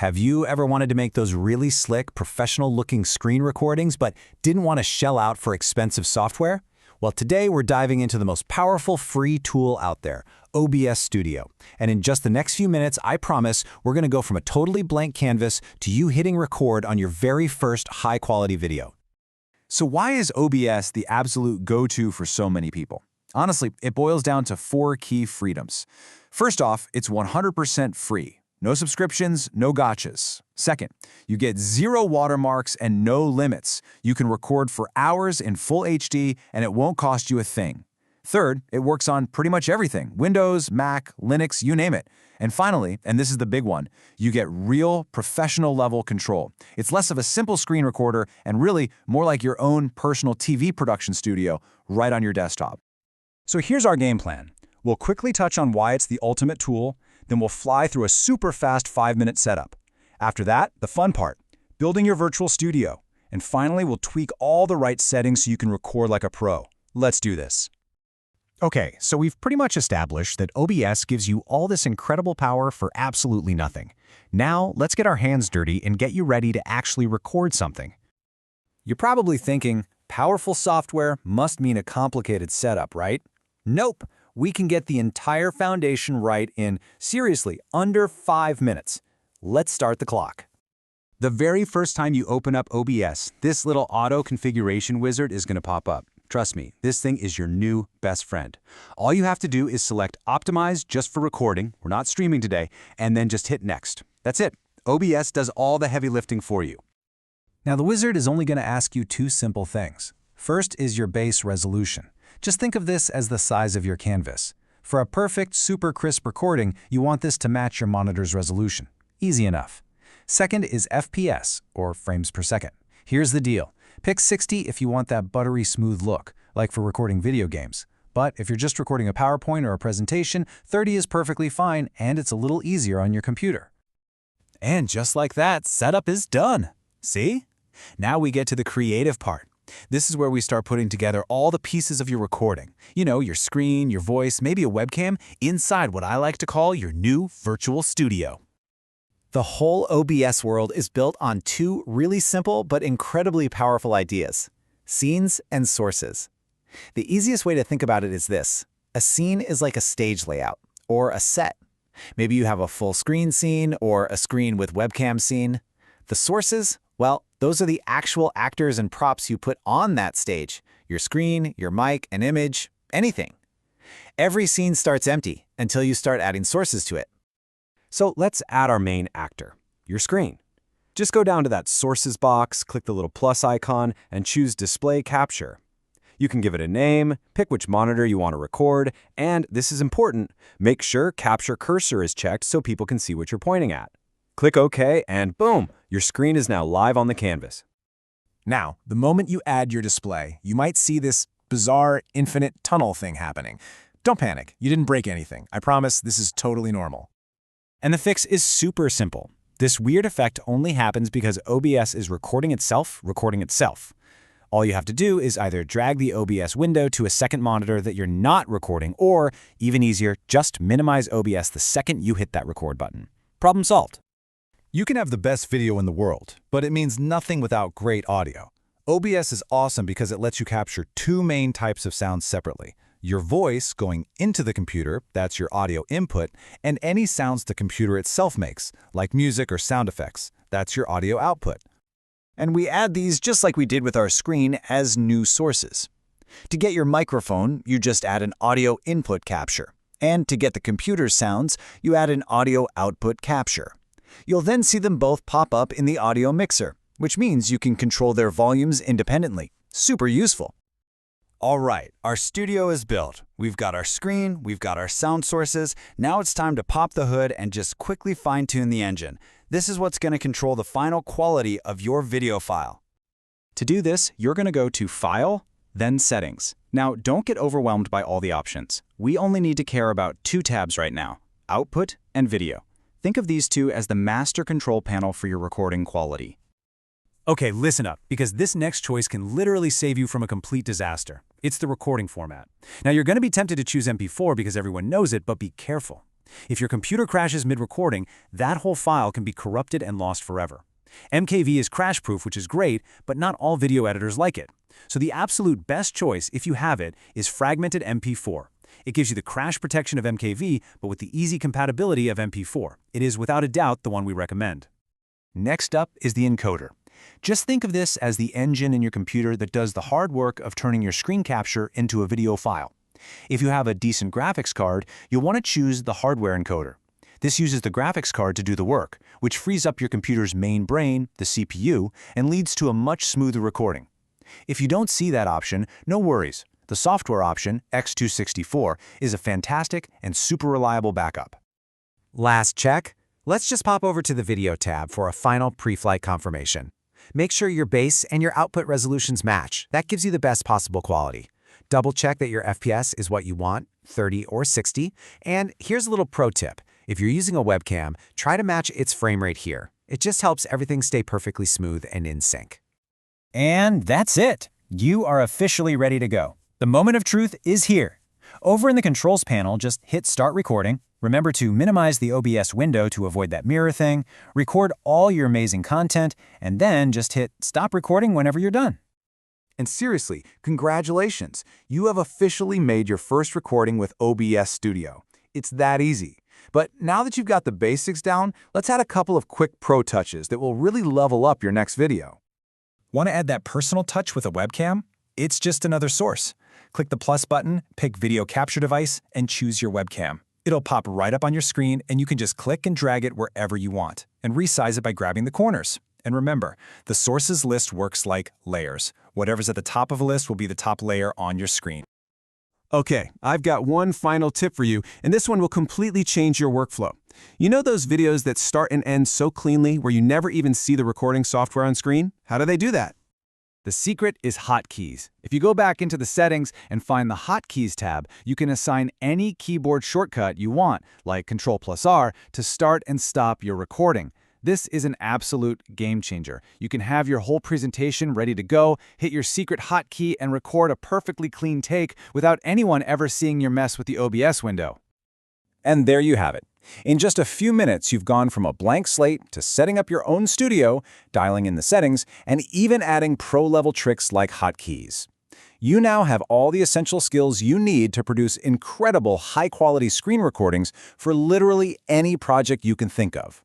Have you ever wanted to make those really slick, professional-looking screen recordings but didn't want to shell out for expensive software? Well, today we're diving into the most powerful free tool out there, OBS Studio. And in just the next few minutes, I promise, we're going to go from a totally blank canvas to you hitting record on your very first high-quality video. So why is OBS the absolute go-to for so many people? Honestly, it boils down to 4 key freedoms. First off, it's 100% free. No subscriptions, no gotchas. Second, you get 0 watermarks and no limits. You can record for hours in full HD and it won't cost you a thing. Third, it works on pretty much everything: Windows, Mac, Linux, you name it. And finally, and this is the big one, you get real professional level control. It's less of a simple screen recorder and really more like your own personal TV production studio right on your desktop. So here's our game plan. We'll quickly touch on why it's the ultimate tool, then we'll fly through a super fast 5-minute setup. After that, the fun part, building your virtual studio. And finally, we'll tweak all the right settings so you can record like a pro. Let's do this. Okay, so we've pretty much established that OBS gives you all this incredible power for absolutely nothing. Now, let's get our hands dirty and get you ready to actually record something. You're probably thinking, powerful software must mean a complicated setup, right? Nope. We can get the entire foundation right in, seriously, under 5 minutes. Let's start the clock. The very first time you open up OBS, this little auto configuration wizard is going to pop up. Trust me, this thing is your new best friend. All you have to do is select Optimize just for recording, we're not streaming today, and then just hit Next. That's it. OBS does all the heavy lifting for you. Now, the wizard is only going to ask you 2 simple things. First is your base resolution. Just think of this as the size of your canvas. For a perfect, super crisp recording, you want this to match your monitor's resolution. Easy enough. Second is FPS, or frames per second. Here's the deal. Pick 60 if you want that buttery smooth look, like for recording video games. But if you're just recording a PowerPoint or a presentation, 30 is perfectly fine, and it's a little easier on your computer. And just like that, setup is done. See? Now we get to the creative part. This is where we start putting together all the pieces of your recording. You know, your screen, your voice, maybe a webcam, inside what I like to call your new virtual studio. The whole OBS world is built on 2 really simple but incredibly powerful ideas: scenes and sources. The easiest way to think about it is this. A scene is like a stage layout, or a set. Maybe you have a full screen scene or a screen with webcam scene. The sources, well, those are the actual actors and props you put on that stage. Your screen, your mic, an image, anything. Every scene starts empty until you start adding sources to it. So let's add our main actor, your screen. Just go down to that Sources box, click the little plus icon, and choose Display Capture. You can give it a name, pick which monitor you want to record, and, this is important, make sure Capture Cursor is checked so people can see what you're pointing at. Click OK, and boom, your screen is now live on the canvas. Now, the moment you add your display, you might see this bizarre infinite tunnel thing happening. Don't panic, you didn't break anything. I promise this is totally normal. And the fix is super simple. This weird effect only happens because OBS is recording itself. All you have to do is either drag the OBS window to a second monitor that you're not recording, or, even easier, just minimize OBS the second you hit that record button. Problem solved. You can have the best video in the world, but it means nothing without great audio. OBS is awesome because it lets you capture 2 main types of sounds separately. Your voice going into the computer, that's your audio input, and any sounds the computer itself makes, like music or sound effects, that's your audio output. And we add these just like we did with our screen as new sources. To get your microphone, you just add an audio input capture. And to get the computer's sounds, you add an audio output capture. You'll then see them both pop up in the audio mixer, which means you can control their volumes independently. Super useful. All right, our studio is built. We've got our screen, we've got our sound sources. Now it's time to pop the hood and just quickly fine-tune the engine. This is what's going to control the final quality of your video file. To do this, you're going to go to File, then Settings. Now, don't get overwhelmed by all the options. We only need to care about 2 tabs right now: Output and Video. Think of these 2 as the master control panel for your recording quality. Okay, listen up, because this next choice can literally save you from a complete disaster. It's the recording format. Now, you're going to be tempted to choose MP4 because everyone knows it, but be careful. If your computer crashes mid-recording, that whole file can be corrupted and lost forever. MKV is crash-proof, which is great, but not all video editors like it. So the absolute best choice, if you have it, is fragmented MP4. It gives you the crash protection of MKV, but with the easy compatibility of MP4. It is without a doubt the one we recommend. Next up is the encoder. Just think of this as the engine in your computer that does the hard work of turning your screen capture into a video file. If you have a decent graphics card, you'll want to choose the hardware encoder. This uses the graphics card to do the work, which frees up your computer's main brain, the CPU, and leads to a much smoother recording. If you don't see that option, no worries. The software option, X264, is a fantastic and super reliable backup. Last check. Let's just pop over to the Video tab for a final pre-flight confirmation. Make sure your base and your output resolutions match. That gives you the best possible quality. Double check that your FPS is what you want, 30 or 60. And here's a little pro tip. If you're using a webcam, try to match its frame rate here. It just helps everything stay perfectly smooth and in sync. And that's it. You are officially ready to go. The moment of truth is here. Over in the controls panel, just hit Start Recording. Remember to minimize the OBS window to avoid that mirror thing. Record all your amazing content, and then just hit Stop Recording whenever you're done. And seriously, congratulations! You have officially made your first recording with OBS Studio. It's that easy. But now that you've got the basics down, let's add a couple of quick pro touches that will really level up your next video. Want to add that personal touch with a webcam? It's just another source. Click the plus button, pick Video Capture Device, and choose your webcam. It'll pop right up on your screen, and you can just click and drag it wherever you want, and resize it by grabbing the corners. And remember, the sources list works like layers. Whatever's at the top of a list will be the top layer on your screen. Okay, I've got one final tip for you, and this one will completely change your workflow. You know those videos that start and end so cleanly where you never even see the recording software on screen? How do they do that? The secret is hotkeys. If you go back into the settings and find the Hotkeys tab, you can assign any keyboard shortcut you want, like Ctrl+R, to start and stop your recording. This is an absolute game changer. You can have your whole presentation ready to go, hit your secret hotkey, and record a perfectly clean take without anyone ever seeing your mess with the OBS window. And there you have it. In just a few minutes, you've gone from a blank slate to setting up your own studio, dialing in the settings, and even adding pro-level tricks like hotkeys. You now have all the essential skills you need to produce incredible high-quality screen recordings for literally any project you can think of.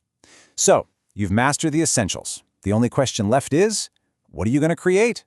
So, you've mastered the essentials. The only question left is, what are you going to create?